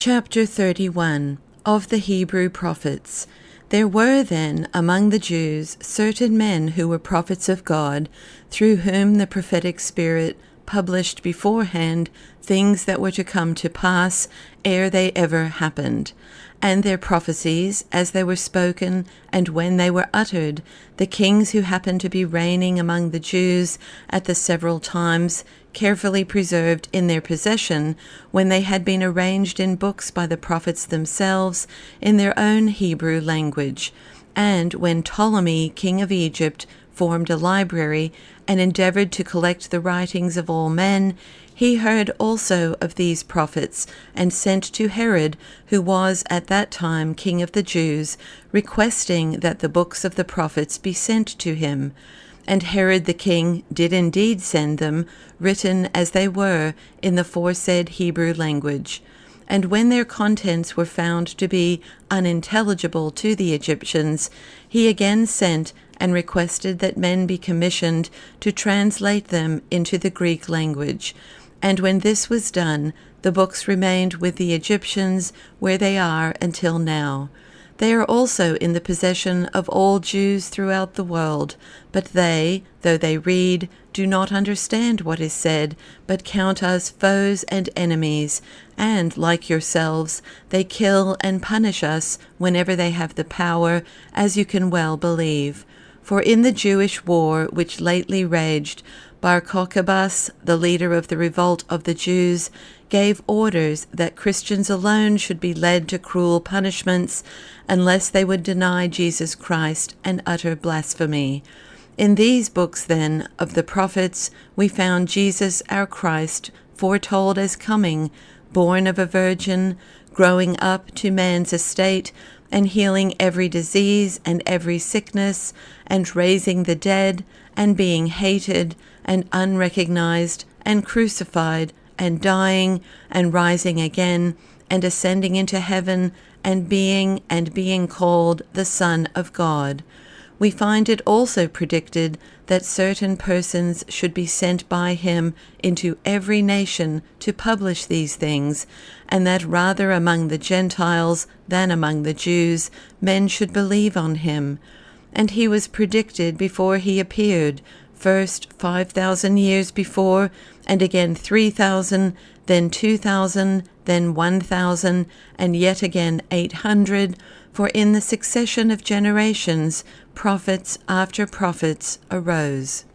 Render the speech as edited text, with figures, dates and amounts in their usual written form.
Chapter 31 of the Hebrew Prophets. There were then among the Jews certain men who were prophets of God, through whom the prophetic spirit published beforehand things that were to come to pass ere they ever happened. And their prophecies, as they were spoken, and when they were uttered, the kings who happened to be reigning among the Jews at the several times, carefully preserved in their possession, when they had been arranged in books by the prophets themselves, in their own Hebrew language. And when Ptolemy, king of Egypt, formed a library, and endeavored to collect the writings of all men, he heard also of these prophets, and sent to Herod, who was at that time king of the Jews, requesting that the books of the prophets be sent to him. And Herod the king did indeed send them, written as they were in the foresaid Hebrew language. And when their contents were found to be unintelligible to the Egyptians, he again sent and requested that men be commissioned to translate them into the Greek language. And when this was done, the books remained with the Egyptians, where they are until now. They are also in the possession of all Jews throughout the world, but they, though they read, do not understand what is said, but count us foes and enemies, and, like yourselves, they kill and punish us whenever they have the power, as you can well believe. For in the Jewish war which lately raged, Bar Kokhbas, the leader of the revolt of the Jews, gave orders that Christians alone should be led to cruel punishments unless they would deny Jesus Christ and utter blasphemy. In these books, then, of the prophets, we found Jesus our Christ foretold as coming, born of a virgin, growing up to man's estate, and healing every disease and every sickness, and raising the dead, and being hated, and unrecognized, and crucified, and dying, and rising again, and ascending into heaven, and being called the Son of God. We find it also predicted that certain persons should be sent by him into every nation to publish these things, and that rather among the Gentiles than among the Jews men should believe on him. And he was predicted before he appeared, first 5,000 years before, and again 3,000, then 2,000, then 1,000, and yet again 800, for in the succession of generations prophets after prophets arose.